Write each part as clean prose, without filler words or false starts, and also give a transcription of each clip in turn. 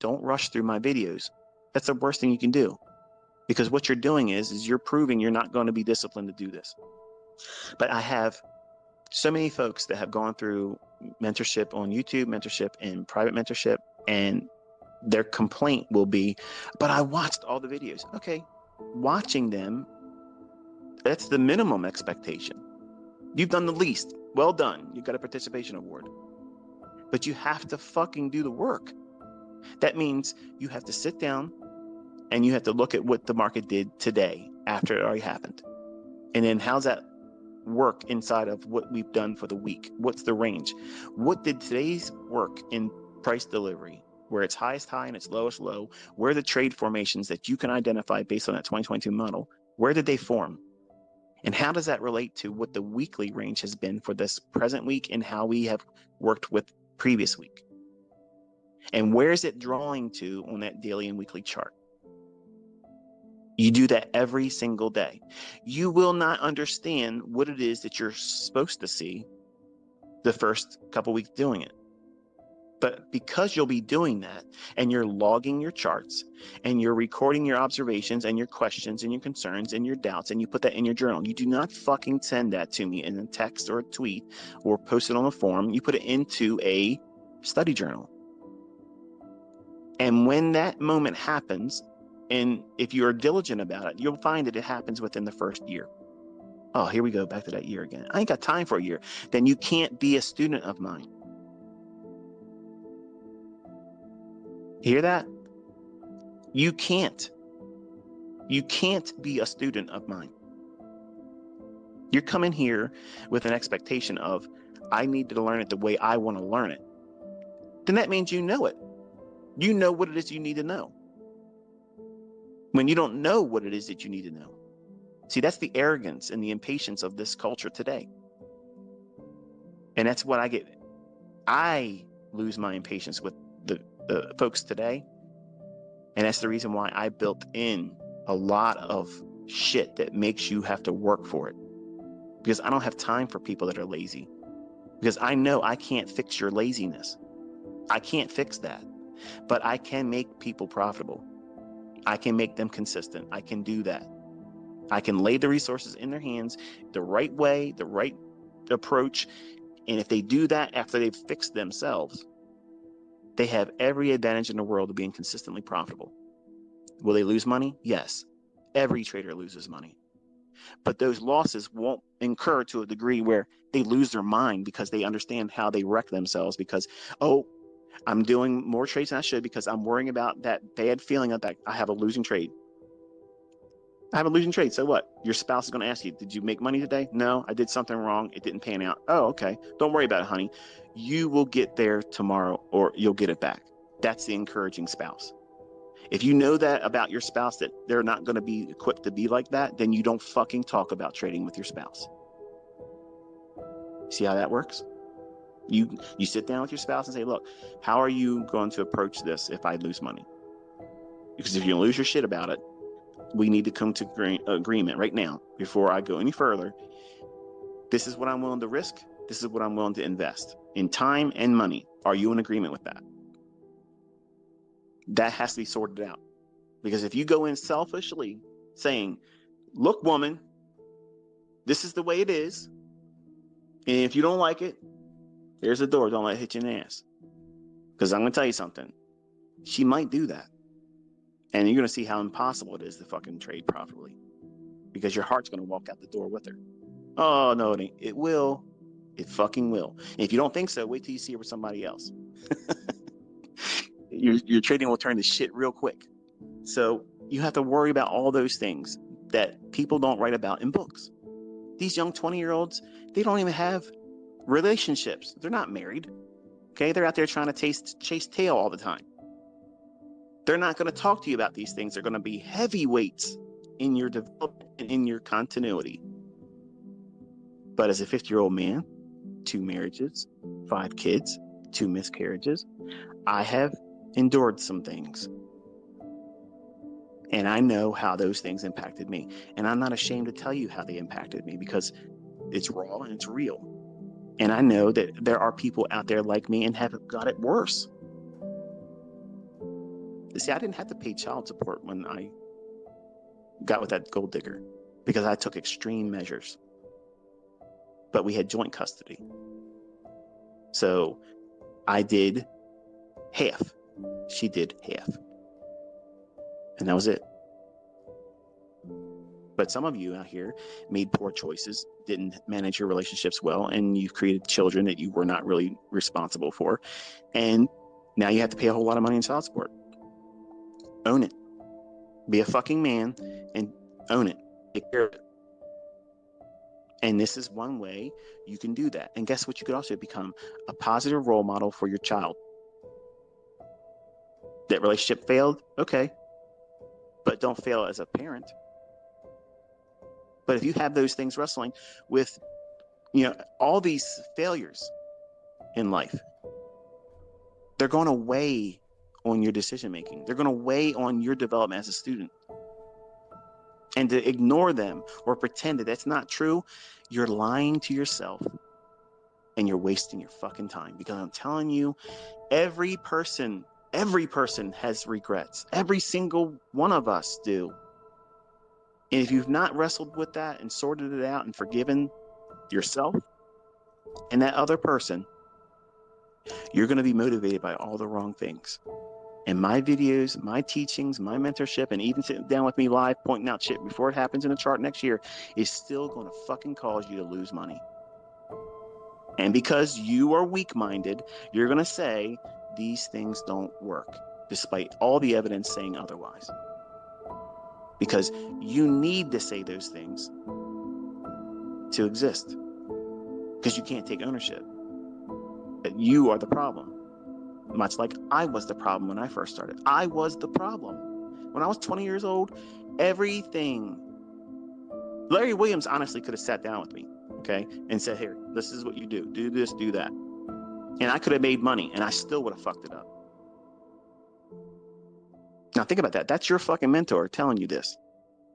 don't rush through my videos. That's the worst thing you can do, because what you're doing is you're proving you're not going to be disciplined to do this. But I have so many folks that have gone through mentorship on YouTube, mentorship and private mentorship, and their complaint will be, but I watched all the videos. Okay, watching them, that's the minimum expectation. You've done the least. Well done. You got a participation award. But you have to fucking do the work. That means you have to sit down and you have to look at what the market did today after it already happened. And then how's that work inside of what we've done for the week? What's the range? What did today's work in price delivery, where it's highest high and it's lowest low, where are the trade formations that you can identify based on that 2022 model? Where did they form? And how does that relate to what the weekly range has been for this present week and how we have worked with previous week? And where is it drawing to on that daily and weekly chart? You do that every single day. You will not understand what it is that you're supposed to see the first couple weeks doing it. But because you'll be doing that and you're logging your charts and you're recording your observations and your questions and your concerns and your doubts, and you put that in your journal, you do not fucking send that to me in a text or a tweet or post it on a forum. You put it into a study journal. And when that moment happens, and if you're diligent about it, you'll find that it happens within the first year. Oh, here we go, back to that year again. I ain't got time for a year. Then you can't be a student of mine. Hear that? You can't. You can't be a student of mine. You're coming here with an expectation of, I need to learn it the way I want to learn it. Then that means you know it. You know what it is you need to know. When you don't know what it is that you need to know. See, that's the arrogance and the impatience of this culture today. And that's what I get. I lose my impatience with the folks today. And that's the reason why I built in a lot of shit that makes you have to work for it. Because I don't have time for people that are lazy. Because I know I can't fix your laziness. I can't fix that. But I can make people profitable. I can make them consistent. I can do that. I can lay the resources in their hands the right way, the right approach. And if they do that after they've fixed themselves, they have every advantage in the world of being consistently profitable. Will they lose money? Yes. Every trader loses money. But those losses won't incur to a degree where they lose their mind because they understand how they wreck themselves because, oh, I'm doing more trades than I should because I'm worrying about that bad feeling of that I have a losing trade. I have a losing trade. So what? Your spouse is going to ask you, did you make money today? No, I did something wrong. It didn't pan out. Oh, okay. Don't worry about it, honey. You will get there tomorrow or you'll get it back. That's the encouraging spouse. If you know that about your spouse, that they're not going to be equipped to be like that, then you don't fucking talk about trading with your spouse. See how that works? You sit down with your spouse and say, look, how are you going to approach this if I lose money? Because if you lose your shit about it, we need to come to agreement right now before I go any further. This is what I'm willing to risk. This is what I'm willing to invest in time and money. Are you in agreement with that? That has to be sorted out. Because if you go in selfishly saying, look, woman, this is the way it is. And if you don't like it, there's the door. Don't let it hit you in the ass. Because I'm going to tell you something. She might do that. And you're going to see how impossible it is to fucking trade profitably. Because your heart's going to walk out the door with her. Oh, no, it ain't. It will. It fucking will. And if you don't think so, wait till you see it with somebody else. Your trading will turn to shit real quick. So you have to worry about all those things that people don't write about in books. These young 20-year-olds, they don't even have relationships. They're not married. Okay, they're out there trying to chase tail all the time. They're not going to talk to you about these things. They're going to be heavyweights in your development and in your continuity. But as a 50-year-old man, 2 marriages, 5 kids, 2 miscarriages, I have endured some things. And I know how those things impacted me. And I'm not ashamed to tell you how they impacted me because it's raw and it's real. And I know that there are people out there like me and have got it worse. See, I didn't have to pay child support when I got with that gold digger because I took extreme measures. But we had joint custody. So I did half. She did half. And that was it. But some of you out here made poor choices, didn't manage your relationships well, and you've created children that you were not really responsible for. And now you have to pay a whole lot of money in child support. Own it. Be a fucking man and own it. Take care of it. And this is one way you can do that. And guess what? You could also become a positive role model for your child. That relationship failed? Okay. But don't fail as a parent. But if you have those things wrestling with, all these failures in life, they're going to weigh on your decision making. They're going to weigh on your development as a student. And to ignore them or pretend that that's not true, you're lying to yourself and you're wasting your fucking time. Because I'm telling you, every person has regrets. Every single one of us do. And if you've not wrestled with that and sorted it out and forgiven yourself and that other person, you're going to be motivated by all the wrong things. And my videos, my teachings, my mentorship, and even sitting down with me live pointing out shit before it happens in the chart next year is still going to fucking cause you to lose money. And because you are weak-minded, you're going to say these things don't work, despite all the evidence saying otherwise. Because you need to say those things to exist. Because you can't take ownership. That you are the problem. Much like I was the problem when I first started. I was the problem. When I was 20 years old, everything. Larry Williams honestly could have sat down with me, okay, and said, here, this is what you do. Do this, do that. And I could have made money, and I still would have fucked it up. Now think about that. That's your fucking mentor telling you this.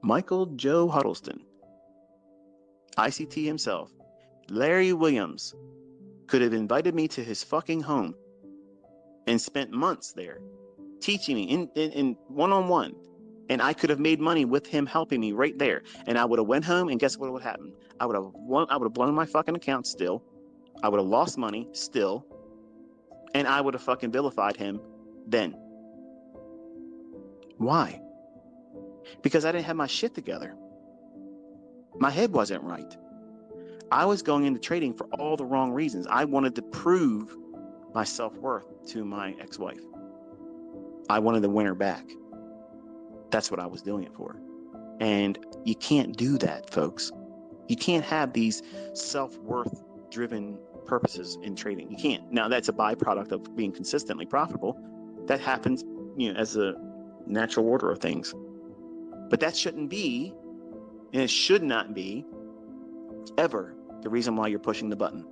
Michael Joe Huddleston, ICT himself, Larry Williams, could have invited me to his fucking home and spent months there teaching me in one-on-one. And I could have made money with him helping me right there. And I would have went home, and guess what would happen? I would have blown my fucking account still. I would have lost money still. And I would have fucking vilified him then. Why? Because I didn't have my shit together. My head wasn't right. I was going into trading for all the wrong reasons. I wanted to prove my self-worth to my ex-wife. I wanted to win her back. That's what I was doing it for. And you can't do that, folks. You can't have these self-worth driven purposes in trading. You can't. Now, that's a byproduct of being consistently profitable. That happens, as a natural order of things. But that shouldn't be, and it should not be, ever the reason why you're pushing the button.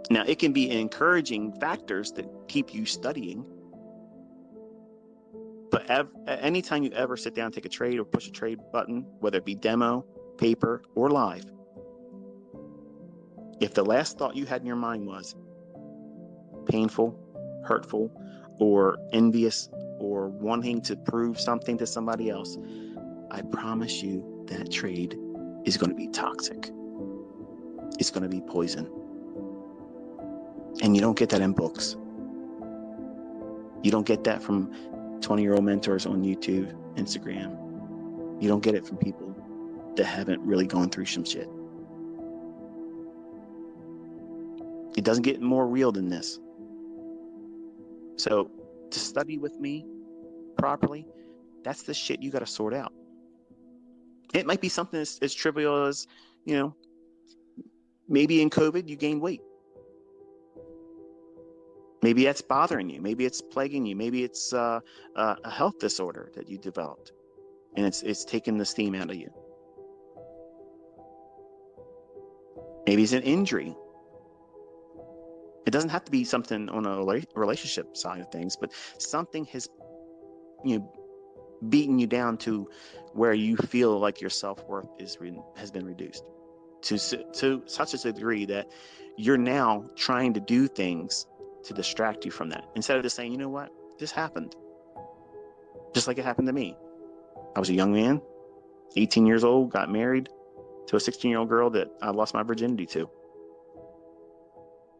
Now, it can be encouraging factors that keep you studying. But anytime you ever sit down, take a trade, or push a trade button, whether it be demo, paper, or live, if the last thought you had in your mind was painful, hurtful, or envious, or wanting to prove something to somebody else, I promise you that trade is going to be toxic. It's going to be poison. And you don't get that in books. You don't get that from 20-year-old mentors on YouTube, Instagram. You don't get it from people that haven't really gone through some shit. It doesn't get more real than this. So to study with me properly, that's the shit you got to sort out. It might be something as trivial as, maybe in COVID you gained weight. Maybe that's bothering you. Maybe it's plaguing you. Maybe it's a health disorder that you developed, and it's taking the steam out of you. Maybe it's an injury. It doesn't have to be something on a relationship side of things, but something has, beaten you down to where you feel like your self-worth has been reduced to such a degree that you're now trying to do things to distract you from that. Instead of just saying, you know what? This happened. Just like it happened to me. I was a young man, 18 years old, got married to a 16-year-old girl that I lost my virginity to.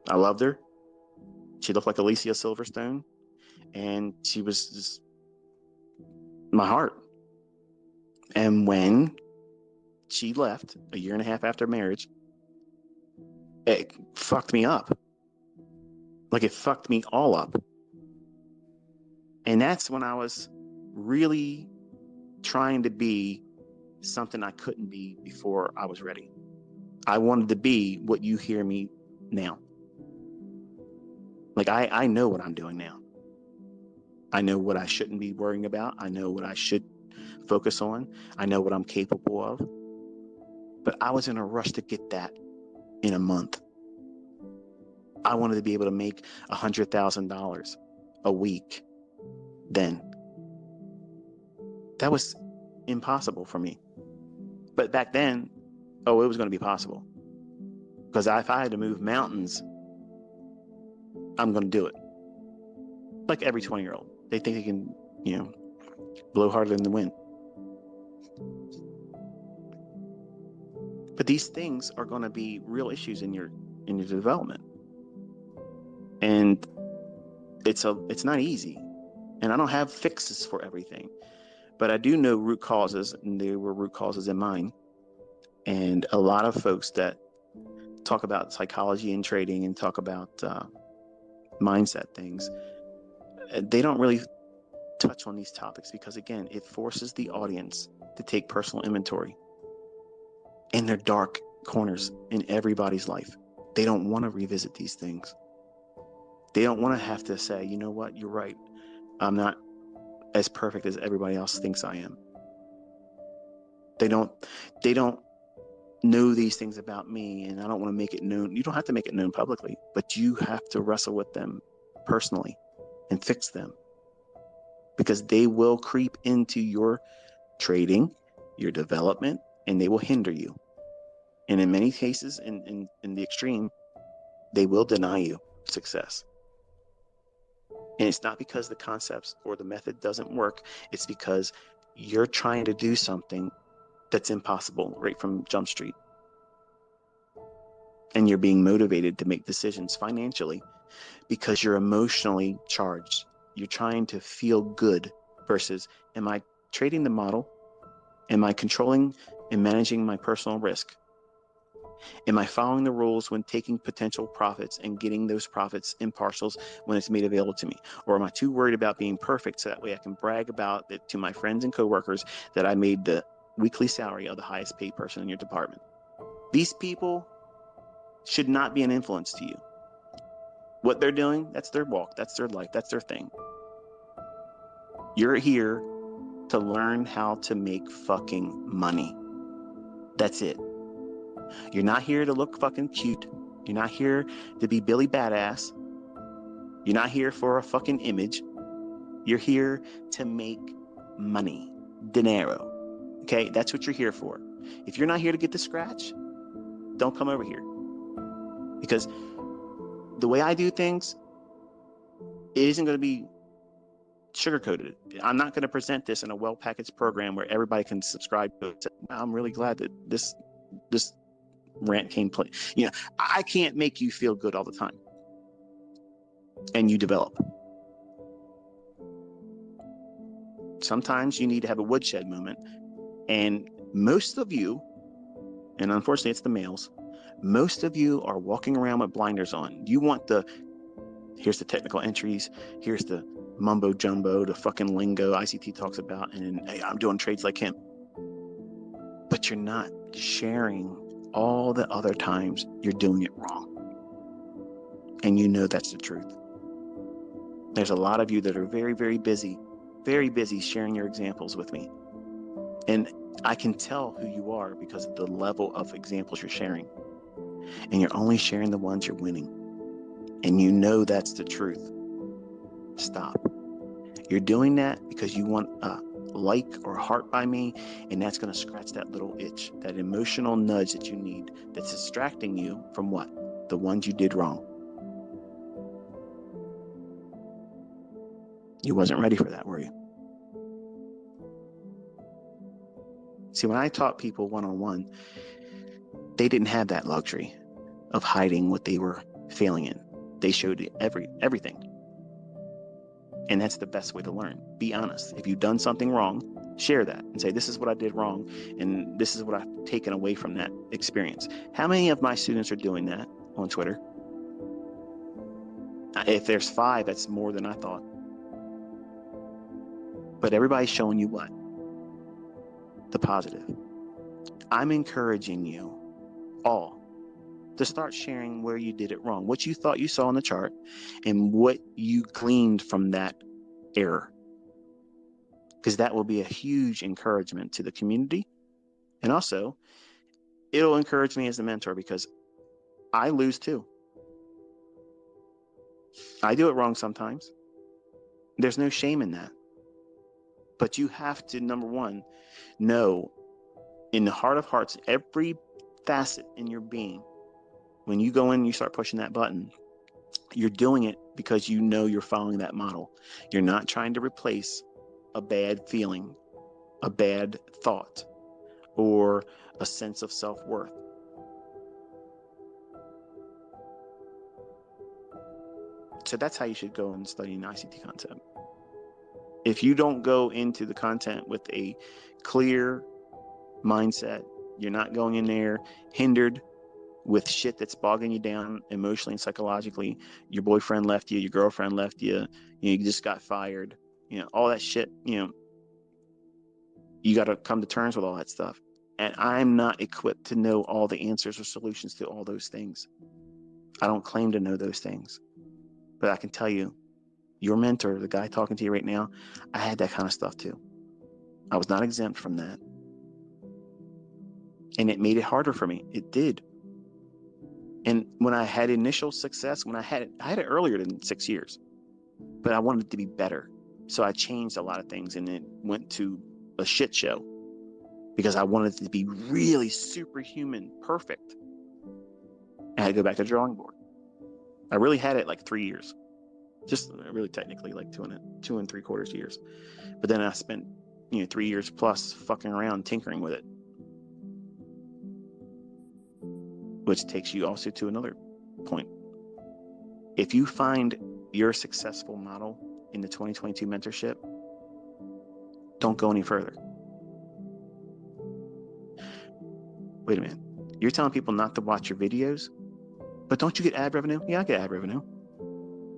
I loved her. She looked like Alicia Silverstone, and she was just my heart. And when she left a year and a half after marriage, it fucked me up. Like, it fucked me all up. And that's when I was really trying to be something I couldn't be before I was ready. I wanted to be what you hear me now. Like, I know what I'm doing now. I know what I shouldn't be worrying about. I know what I should focus on. I know what I'm capable of. But I was in a rush to get that in a month. I wanted to be able to make $100,000 a week then. That was impossible for me. But back then, it was going to be possible. Because if I had to move mountains, I'm going to do it. Like every 20-year-old. They think they can, blow harder than the wind. But these things are going to be real issues in your development. And it's not easy. And I don't have fixes for everything. But I do know root causes, and there were root causes in mine. And a lot of folks that talk about psychology and trading and talk about mindset things, they don't really touch on these topics because, again, it forces the audience to take personal inventory in their dark corners in everybody's life. They don't want to revisit these things. They don't want to have to say, you know what, you're right. I'm not as perfect as everybody else thinks I am. They don't know these things about me, and I don't want to make it known. You don't have to make it known publicly, but you have to wrestle with them personally and fix them, because they will creep into your trading, your development, and they will hinder you. And in many cases, in the extreme, they will deny you success. And it's not because the concepts or the method doesn't work. It's because you're trying to do something that's impossible right from Jump Street. And you're being motivated to make decisions financially because you're emotionally charged. You're trying to feel good versus, am I trading the model? Am I controlling and managing my personal risk? Am I following the rules when taking potential profits and getting those profits in partials when it's made available to me? Or am I too worried about being perfect so that way I can brag about it to my friends and coworkers that I made the weekly salary of the highest paid person in your department? These people should not be an influence to you. What they're doing, that's their walk, that's their life, that's their thing. You're here to learn how to make fucking money. That's it. You're not here to look fucking cute. You're not here to be Billy Badass. You're not here for a fucking image. You're here to make money. Dinero. Okay? That's what you're here for. If you're not here to get the scratch, don't come over here. Because the way I do things, it isn't going to be sugar-coated. I'm not going to present this in a well-packaged program where everybody can subscribe to it. I'm really glad that this rant came play. I can't make you feel good all the time. And you develop. Sometimes you need to have a woodshed moment. And most of you, and unfortunately it's the males, most of you are walking around with blinders on. You want here's the technical entries, here's the mumbo jumbo, the fucking lingo ICT talks about, and hey, I'm doing trades like him. But you're not sharing all the other times you're doing it wrong. And you know that's the truth. There's a lot of you that are very, very busy sharing your examples with me. And I can tell who you are because of the level of examples you're sharing. And you're only sharing the ones you're winning. And you know that's the truth. Stop. You're doing that because you want a like or heart by me, and that's going to scratch that little itch, that emotional nudge that you need that's distracting you from what? The ones you did wrong. You wasn't ready for that, were you? See, when I taught people one-on-one, they didn't have that luxury of hiding what they were failing in. They showed everything. And that's the best way to learn. Be honest. If you've done something wrong, share that and say, this is what I did wrong, and this is what I've taken away from that experience. How many of my students are doing that on Twitter? If there's 5, that's more than I thought. But everybody's showing you what? The positive. I'm encouraging you all to start sharing where you did it wrong, what you thought you saw on the chart, and what you gleaned from that error. Because that will be a huge encouragement to the community. And also, it'll encourage me as a mentor, because I lose too. I do it wrong sometimes. There's no shame in that. But you have to, number one, know in the heart of hearts, every facet in your being, when you go in and you start pushing that button, you're doing it because you know you're following that model. You're not trying to replace a bad feeling, a bad thought, or a sense of self-worth. So that's how you should go and study an ICT concept. If you don't go into the content with a clear mindset, you're not going in there hindered with shit that's bogging you down emotionally and psychologically. Your boyfriend left you, your girlfriend left you, you just got fired, all that shit, you got to come to terms with all that stuff. And I'm not equipped to know all the answers or solutions to all those things. I don't claim to know those things. But I can tell you, your mentor, the guy talking to you right now, I had that kind of stuff too. I was not exempt from that. And it made it harder for me. It did. And when I had initial success, I had it earlier than 6 years, but I wanted it to be better. So I changed a lot of things, and it went to a shit show because I wanted it to be really superhuman, perfect. I had to go back to the drawing board. I really had it like 3 years, just really technically like 2 3/4 years. But then I spent 3 years plus fucking around tinkering with it, which takes you also to another point. If you find your successful model in the 2022 mentorship, don't go any further. Wait a minute. You're telling people not to watch your videos, but don't you get ad revenue? Yeah, I get ad revenue.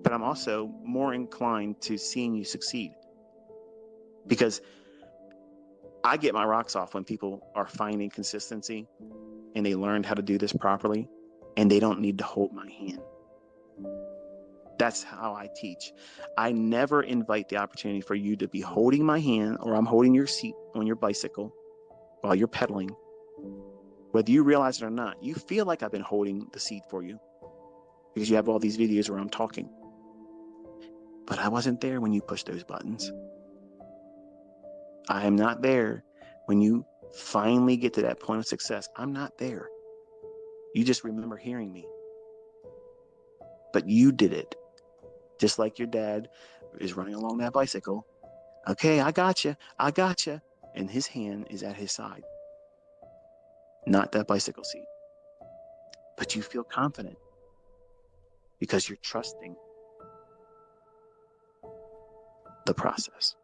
But I'm also more inclined to seeing you succeed, because I get my rocks off when people are finding consistency and they learned how to do this properly, and they don't need to hold my hand. That's how I teach. I never invite the opportunity for you to be holding my hand, or I'm holding your seat on your bicycle while you're pedaling. Whether you realize it or not, you feel like I've been holding the seat for you because you have all these videos where I'm talking. But I wasn't there when you pushed those buttons. I am not there when you finally get to that point of success. I'm not there. You just remember hearing me. But you did it. Just like your dad is running along that bicycle. Okay, I got you. I got you. And his hand is at his side, not that bicycle seat. But you feel confident because you're trusting the process.